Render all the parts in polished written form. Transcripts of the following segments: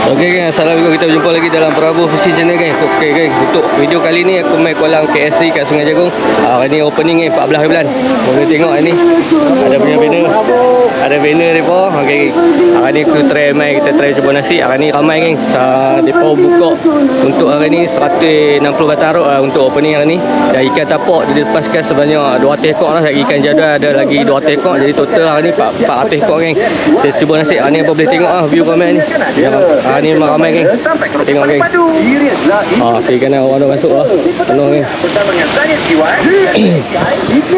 Okey geng, assalamualaikum. Kita berjumpa lagi dalam Prabu Fishing Channel geng. Okey geng, untuk video kali ni aku main kolam KSC kat Sungai Jagung. Hari ni opening geng, 14 bulan. Boleh tengok ni. Ada punya banner. Ada banner depa. Okey. Hari ni aku try main, kita try cuba nasi. Hari ni ramai geng. Depa buka untuk hari ni 160 batang rod untuk opening hari ni. Dan ikan tapak dilepaskan sebanyak 200 ekor lah. Ikan jadual ada lagi 200 ekor. Jadi total hari ni 400 ekor geng. Kita cuba nasi. Hari ni apa boleh tengok bview ramai ni. Ni memang ramai geng. Tengok geng. Kiri kanan orang dah masuk lah. Penuh geng.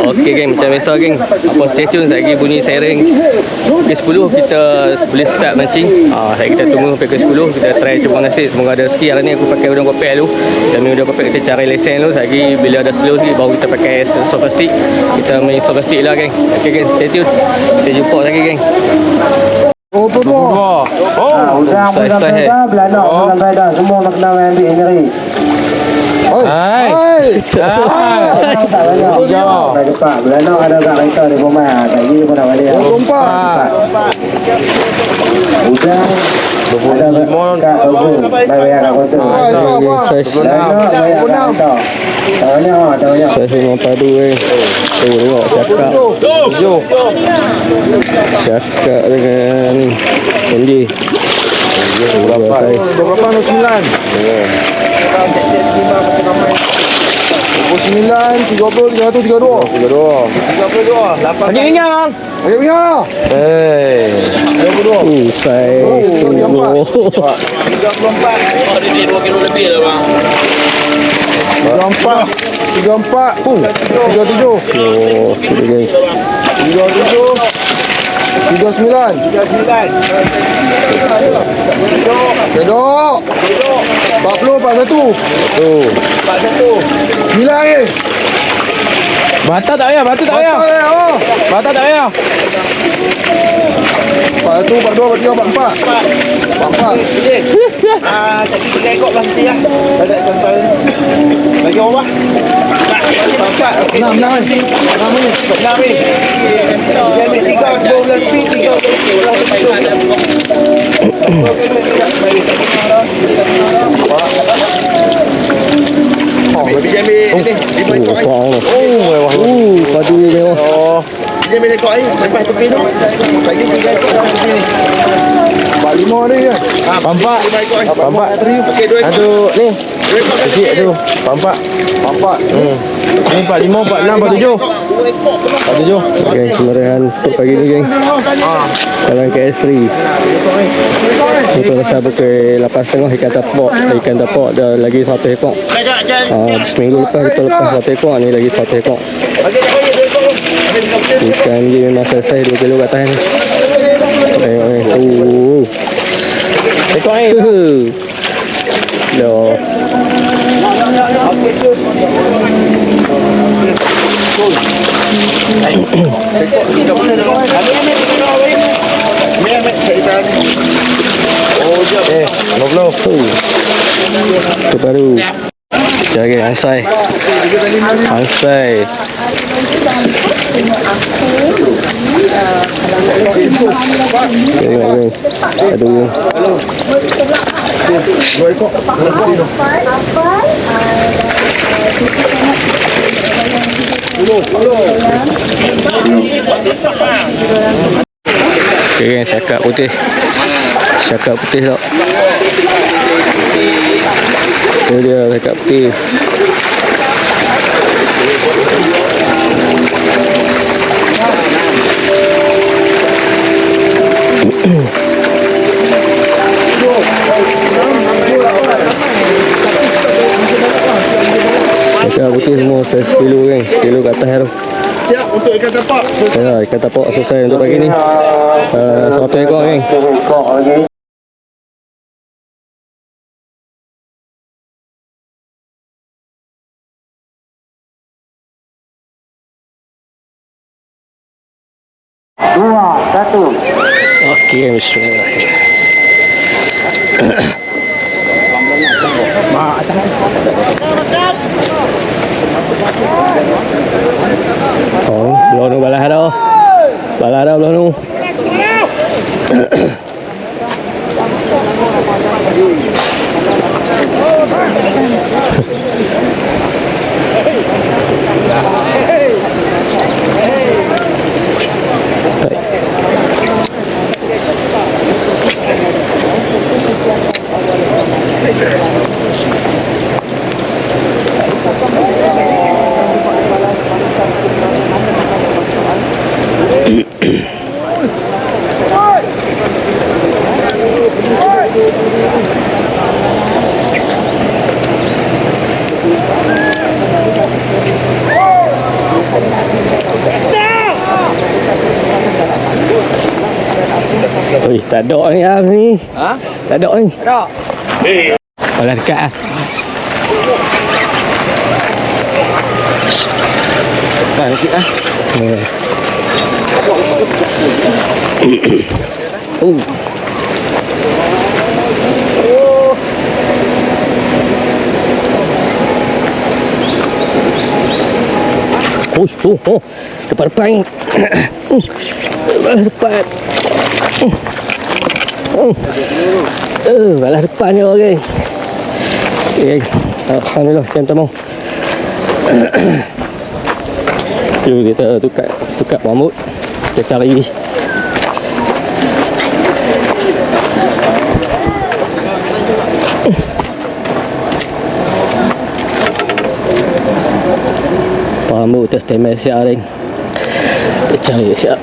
Okey geng, macam biasa geng. Apa stay tune, lagi bunyi siren ke 10 kita boleh start mancing. Kita tunggu sampai ke 10 kita try cuba nasib. Semoga ada rezeki. Hari ni aku pakai udang kopek dulu. Kita main udang kopek, kita cari lesen dulu. Lagi bila ada slow sikit baru kita pakai soft stick. Kita main soft stick lah geng. Okey geng, stay tune. Kita jumpa lagi geng. 22. Udang pun sampai dah, belanak pun sampai dah. Semua nak kena ambil sendiri. Hai. Tak banyak. Tak cepat. Belanak ada kat kereta di rumah. Tak kira pun nak balik. 24. Udang 25 kat Togu. Bayar kat kota. Belanak bayar kat kereta. Tak banyak. Saya memang padu tengok cakap 7 cakap dengan Andy. Berapa 9 30, 332. 8. Panjang ingat. Ayo biar. 32. Saya 34. 2 kilo lebih lah bang. 34. 37. Oh, kita guys. 37. 39. Kedok 40, 41. 9 lagi. Bata tak payah, bata tak payah. Bata tak payah. 41, 42, 43, 44. 44. Tadi 3 ekor lah mesti lah. Ada contoh bagi orang 4. 6 ni. 6 ni. Dia ambil 3 bulan lebih, 3 lebih dia ambil ni 5 ekor ni. Mewah. Padu mewah. Dia ambil ekor ni lepas tepi tu. Lagi 3 ekor dalam tepi ni. 45 ni kan. Pampak. 5 ekor ni. Pampak. Okey 2 ekor. Aduh ni. Kecil tu. Pampak. 44. Ni 45, 46, 47. 47. Okey, kemerahan untuk pagi ni geng. Dalam KS3. Kita rasa pukul 8.30 ikan tapak dah lagi 1 ekor. Seminggu lepas kita lepas 1 ekor, ni lagi 1 ekor. Ikan dia memang selesai 2 kilo kat atas ni. Tengok ni. Ekor ni. Dah. Itu baru. Jaga ansai. Tengok. Aduh. Okay, cakap putih tak. Itu dia cakap putih. Cakap putih semua saya 10 kan, 10 kat atas tu. Siap untuk ikan tapak. Ya, ikan tapak selesai untuk pagi ni. 100 ekor kan. Okey, bismillahirrahmanirrahim. Belum nu balas dah. Balas dah belum nu. Tak ada ni ah ni. Ha? Tak ada ni. Ada. Kalau dekat ah. Dah sikit ah. Oh, depan ni. Depan. Balas depan ni orang. Okay. Alhamdulillah, jam tamu. Jom kita tukar rambut. Kita cari. Rambut kita stemel siap ring. Kita cari siap.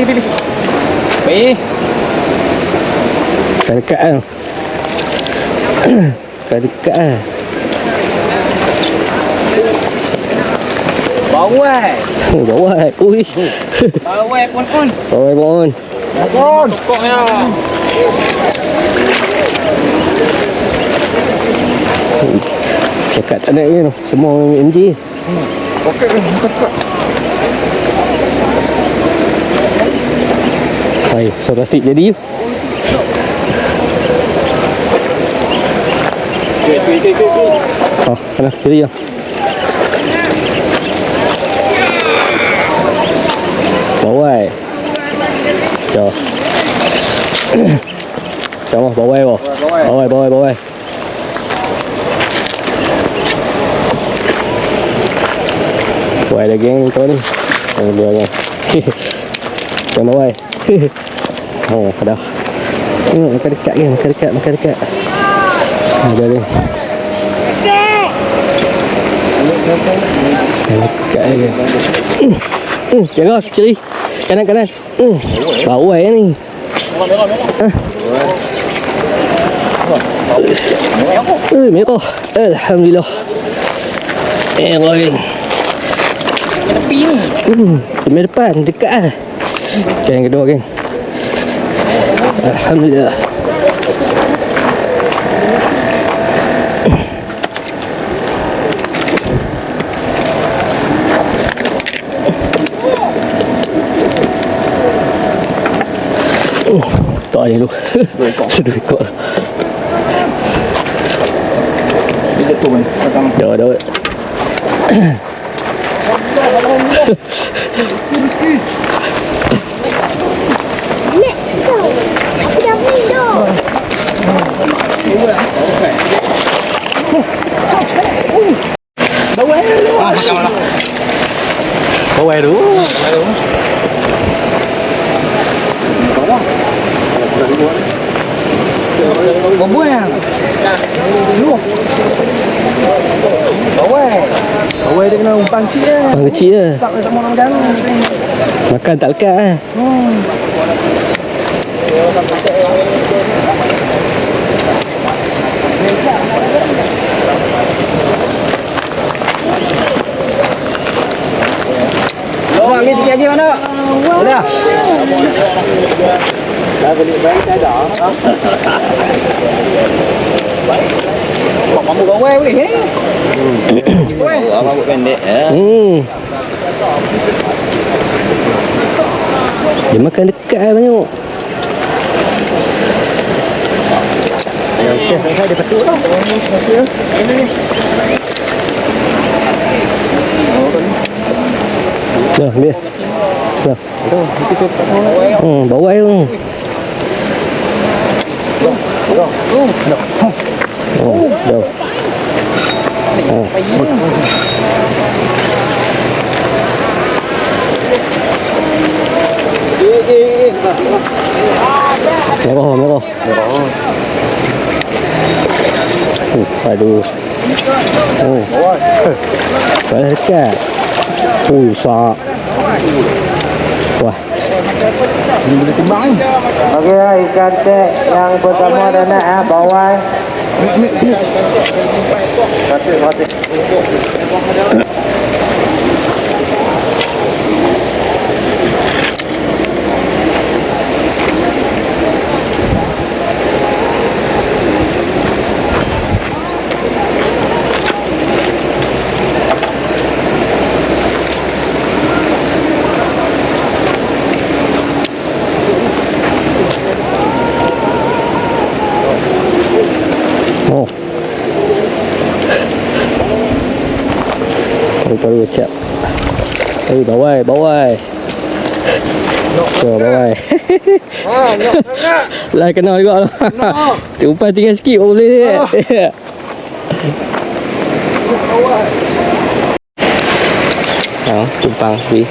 Pilih. Baik. Dekat kan. Dekat kan. Bawai. Bawah. Ui. Bawai pun. Bawah pun. Pun. Pokoknya. Cakap tak ada ni. Semua MG. Okey. Hai, so Rafiq jadi. Kanan kiri ya. Bawai. Jauh. Jauh bawai boh. Bawai. Bawai lagi yang kau ni. Yang dia ni. Yang bawai. Oh, dah. Makan dekat kan, makan dekat. Ada ni. Dekat lagi. Jaga kiri. Kanan. Bawah ni. Merah. Alhamdulillah. Lagi. Tepi ni. Di depan, dekat ah. Okay, yang kedua geng. Alhamdulillah. Tak ada lu. 2 ekor. Dia tu kan. Dah. Nek, aku dah minum. Bawai dulu. Makan malam. Bawai dulu. Bawai. Dulu. Bawai dia kena umpan kecil dia. Bang kecil je. Tak mau makan. Makan tak lekat ah. Abang ni sikit lagi mana? Dah. Dah beli baik tak ada. Kok kamu bawai boleh ni? Abang buat pendek ya. Dia makan dekat banyak. Okey, saya dia betul lah. Okey. Ini. Dah, ambil. Dah. Bawai tu. Dah. Merah. Aduh. Oh. Pada dekat. Oh, besar. Wah. Ini boleh timbang ni. Okey, ikan tek yang pertama dah nak bawai. Terima kasih. Oh. Baru ucap. Bawai. Bawai. Lah kena juga lah. Umpan tinggal sikit pun boleh ni. Tumpang pergi.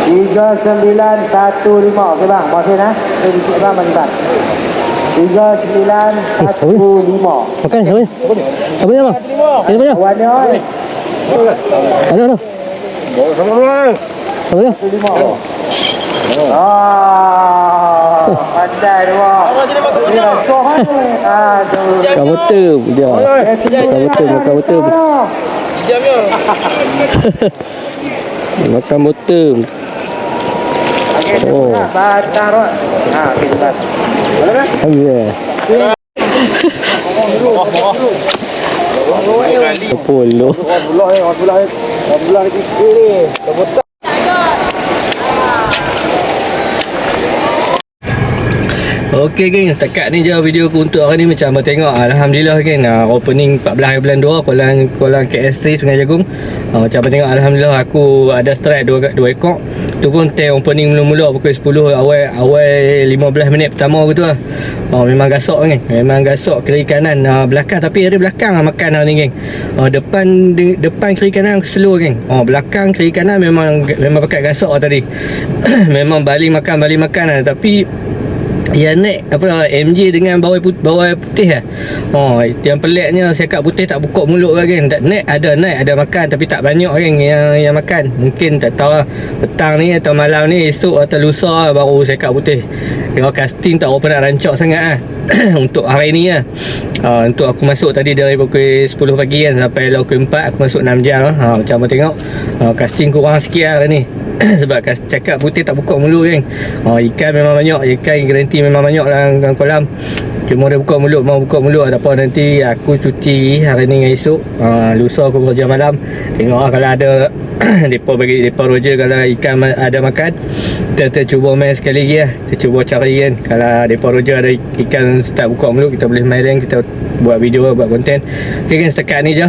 Tiga 3915. Okey bang, masih nah. Sedikit bang bang. 3915. Makan siapa ni? Siapa ni bang? Siapa ni? Wan ni oi. Ada. Sama-sama. Siapa ni? 15. Pandai dia. Ni sohan ni. Aduh. Makan betul je. Makan betul. Makan betul. Oh. Batang roh. Okey cepat. Boleh kan? Ya. Polo. Alhamdulillah ni. Okey geng, setakat ni je video aku untuk hari ni. Macam abang tengok, Alhamdulillah geng, opening 14 hari bulan 2 kolam KSC Sungai Jagung. Macam abang tengok, Alhamdulillah aku ada strike 2 ekor. Tu pun time opening mula-mula pukul 10 awal 15 minit pertama gitu lah. Memang gasok geng, memang gasok kiri kanan belakang, tapi ada belakang makan hari ni geng. Depan kiri kanan slow geng. Belakang kiri kanan memang pakai gasok tadi. Memang balik makan lah. Tapi yang naik apa MJ dengan bawai putih lah. Yang peliknya sekak putih tak buka mulut lah geng. Naik ada makan tapi tak banyak geng yang makan. Mungkin tak tahu lah petang ni atau malam ni, esok atau lusa baru sekak putih. Dia casting tak berapa nak rancak sangat lah. Untuk hari ni lah. Untuk aku masuk tadi dari pukul 10 pagi kan sampai pukul 4 aku masuk 6 jam lah. Macam abang tengok casting kurang sikit lah hari ni. Sebab cakap putih tak buka mulut geng. Ikan memang banyak, ikan garanti memang banyak dalam kolam. Cuma dia buka mulut, mau buka mulut ataupun nanti aku cuci hari ni dengan esok. Lusa aku bekerja malam. Tengok lah kalau ada Depa Roger kalau ikan ada makan, kita cuba main sekali lagi lah. Kita cuba cari kan, kalau Depa Roger ada ikan start buka mulut, kita boleh main lain, kita buat video, buat konten. Ok kan, setakat ni je.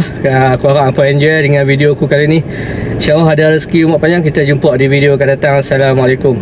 Aku harap apa enjoy dengan video aku kali ni. InsyaAllah ada rezeki umur panjang. Kita jumpa di video akan datang. Assalamualaikum.